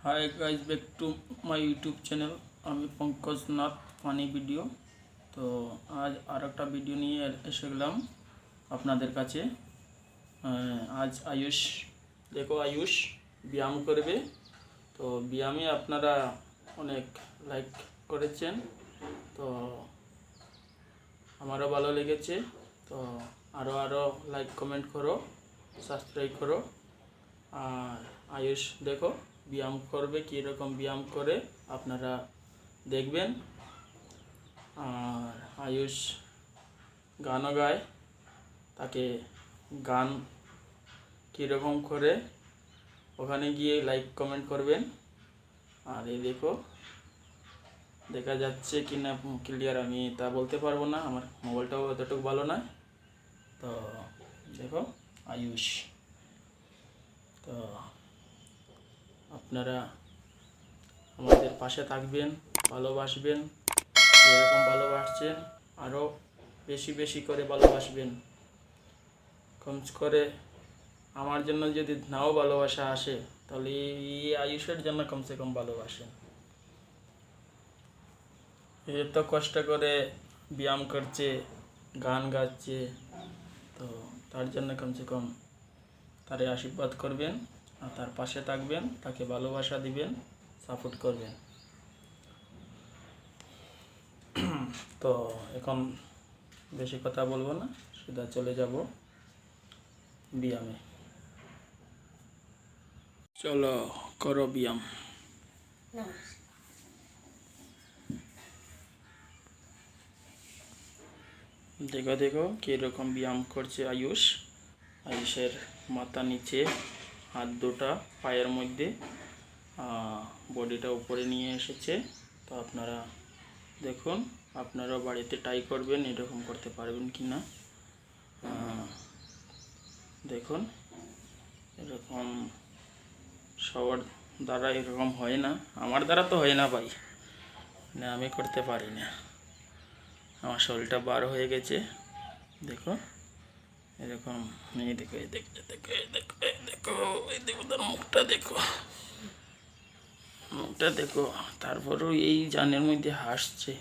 Hi guys, back to my YouTube channel. আমি Pankaj Nath, funny video. তো আজ আর একটা ভিডিও নিয়ে এসে গেলাম আপনাদের কাছে। আজ আয়ুষ আয়ুষ ব্যায়াম করবে। তো ব্যায়ামে আপনারা অনেক লাইক করেছেন, তো আমারও ভালো লেগেছে। তো আরও লাইক কমেন্ট করো, সাবস্ক্রাইব করো। আর আয়ুষ ব্যায়াম করবে, কীরকম ব্যায়াম করে আপনারা দেখবেন। আর আয়ুষ গানও গায়, তাকে গান কীরকম করে ওখানে গিয়ে লাইক কমেন্ট করবেন। আর এই দেখা যাচ্ছে কি না ক্লিয়ার আমি তা বলতে পারবো না, আমার মোবাইলটাও এতটুকু ভালো নয়। তো আয়ুষ, তো আপনারা আমাদের পাশে থাকবেন, ভালোবাসবেন। যেরকম ভালোবাসছেন আরও বেশি বেশি করে ভালোবাসবেন। কম করে আমার জন্য যদি নাও ভালোবাসা আসে, তাহলে এই আয়ুষের জন্য কমসে কম ভালোবাসেন। এত কষ্ট করে ব্যায়াম করছে, গান গাচ্ছে, তো তার জন্য কমসে কম তারে আশীর্বাদ করবেন আর তার পাশে থাকবেন, তাকে ভালোবাসা দিবেন, সাপোর্ট করবেন। তো এখন বেশি কথা বলবো না, সিধা চলে যাব ব্যায়ামে। চলো করো ব্যায়াম। দেখো কীরকম ব্যায়াম করছে আয়ুষ। আয়ুষের মাথা নিচে, হাত দুটা পায়ের মধ্যে, বডিটা উপরে নিয়ে এসেছে। তো আপনারা দেখুন, আপনারাও বাড়িতে ট্রাই করবেন, এরকম করতে পারবেন কি না। দেখুন, এরকম সবার দ্বারা এরকম হয় না, আমার দ্বারা তো হয় না ভাই, মানে আমি করতে পারি না, আমার শরীরটা বার হয়ে গেছে। দেখো এরকম, এই দেখো তার মুখটা দেখো, তারপরেও এই জানের মধ্যে হাসছে।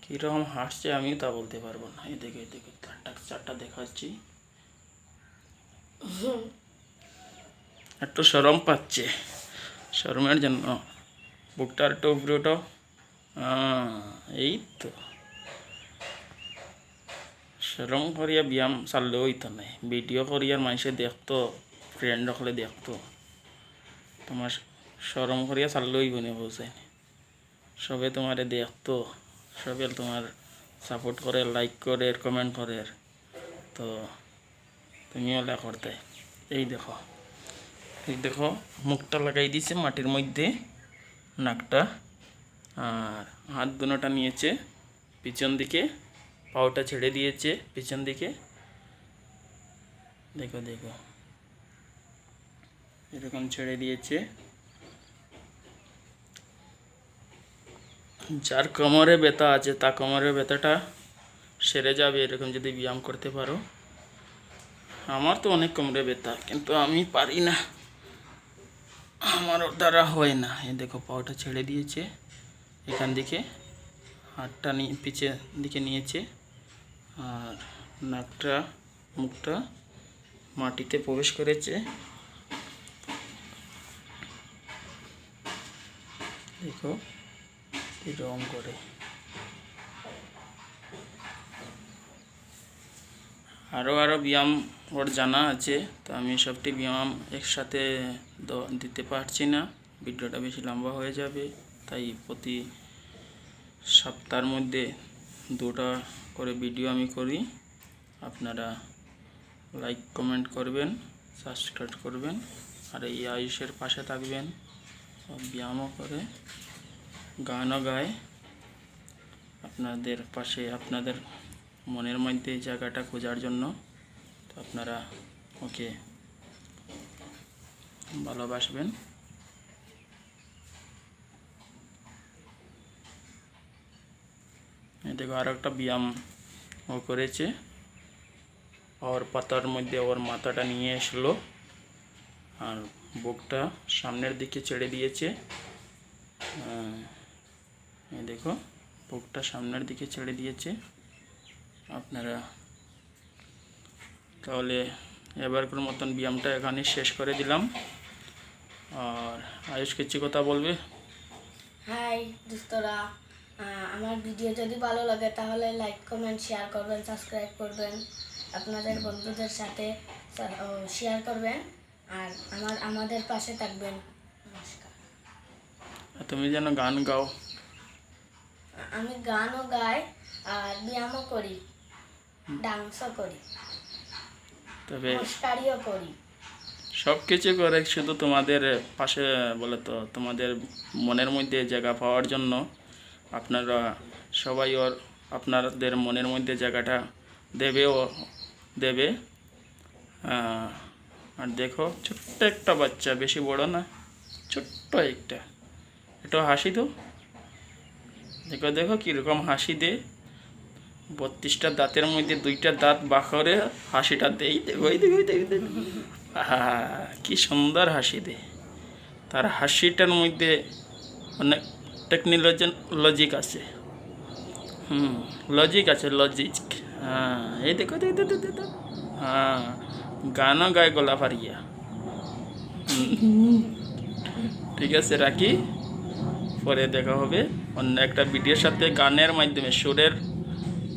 কীরকম হাসছে আমিও তা বলতে পারবো না। এই দেখো চারটা দেখাচ্ছি, একটু শরম পাচ্ছে, শরমের জন্য বুকটা একটু উপরে ওঠো। এই তো শরম করিয়া ব্যায়াম চাললেও হইতো নাই, ভিডিও করিয়ার মানুষে দেখতো, ফ্রেন্ড হলে দেখতো। তোমার শরম করিয়া চাললেও হইব না, বুঝেন? সবে তোমারে দেখতো, সবে তোমার সাপোর্ট করে, লাইক করে, কমেন্ট করে, তো তুমিও লা করতে। এই দেখো মুখটা লাগাই দিছে মাটির মধ্যে, নাকটা, আর হাত দুটোটা নিয়েছে পিছন দিকে, পাওটা ছেড়ে দিয়েছে পিছন দিকে। দেখো এরকম ছেড়ে দিয়েছে। যার কোমরে ব্যথা আছে, তা কোমরের ব্যথাটা সেরে যাবে এরকম যদি ব্যায়াম করতে পারো। আমার তো অনেক কোমরে ব্যথা, কিন্তু আমি পারি না, আমার দ্বারা হয় না। এই দেখো পাওটা ছেড়ে দিয়েছে, এখান দিকে হাতটা পিছে দিকে নিয়েছে, আর নাকটা, মুখটা মাটিতে প্রবেশ করেছে। দেখো এরকম করে। আরও ব্যায়াম ওর জানা আছে, তো আমি সবটি ব্যায়াম একসাথে দিতে পারছি না, ভিডিওটা বেশি লম্বা হয়ে যাবে। তাই প্রতি সপ্তাহের মধ্যে 2টা করে ভিডিও আমি করি। আপনারা লাইক কমেন্ট করবেন, সাবস্ক্রাইব করবেন, আর এই আয়ুষের পাশে থাকবেন। ব্যায়ামও করে, গানও গায়, আপনাদের পাশে, আপনাদের মনের মধ্যে জায়গাটা খোঁজার জন্য। তো আপনারা ওকে ভালোবাসবেন। দেখো আর একটা ব্যায়াম ও করেছে, ওর পাতার মধ্যে ওর মাথাটা নিয়ে আসলো, আর বুকটা সামনের দিকে ছেড়ে দিয়েছে। এই দেখো বুকটা সামনের দিকে ছেড়ে দিয়েছে। আপনারা তাহলে এবারকার মতন ব্যায়ামটা এখানে শেষ করে দিলাম। আর আয়ুষ কিছু কথা বলবে? হাই দোস্তরা, আমার ভিডিও যদি ভালো লাগে তাহলে লাইক কমেন্ট শেয়ার করবেন, সাবস্ক্রাইব করবেন, আপনাদের বন্ধুদের সাথে শেয়ার করবেন আর আমাদের পাশে থাকবেন। নমস্কার। তুমি যেন গান গাও। আমি গানও গাই আর ব্যায়ামও করি, ডান্সও করি, তবে নমস্কারও করি, সব কিছু করে, শুধু তোমাদের পাশে বলে তো তোমাদের মনের মধ্যে জায়গা পাওয়ার জন্য আপনারা সবাই আপনাদের মনের মধ্যে জায়গাটা দেবে। আর দেখো ছোট্ট একটা বাচ্চা, বেশি বড় না, ছোট্ট একটা, একটু হাসি তো দেখো, দেখো কীরকম হাসি দে। 32টা দাঁতের মধ্যে 2টা দাঁত বাঁকরে হাসিটা দেই। কি সুন্দর হাসি দে। তার হাসিটার মধ্যে অনেক লজিক আছে। লজিক আছে, লজিক। হ্যাঁ এই দেখো, হ্যাঁ গানও গায়ে গলা ফারিয়া। ঠিক আছে, রাখি, পরে দেখা হবে অন্য একটা ভিডিওর সাথে। গানের মাধ্যমে, সুরের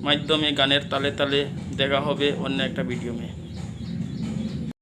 মাধ্যমে, গানের তালে তালে দেখা হবে অন্য একটা ভিডিও মে।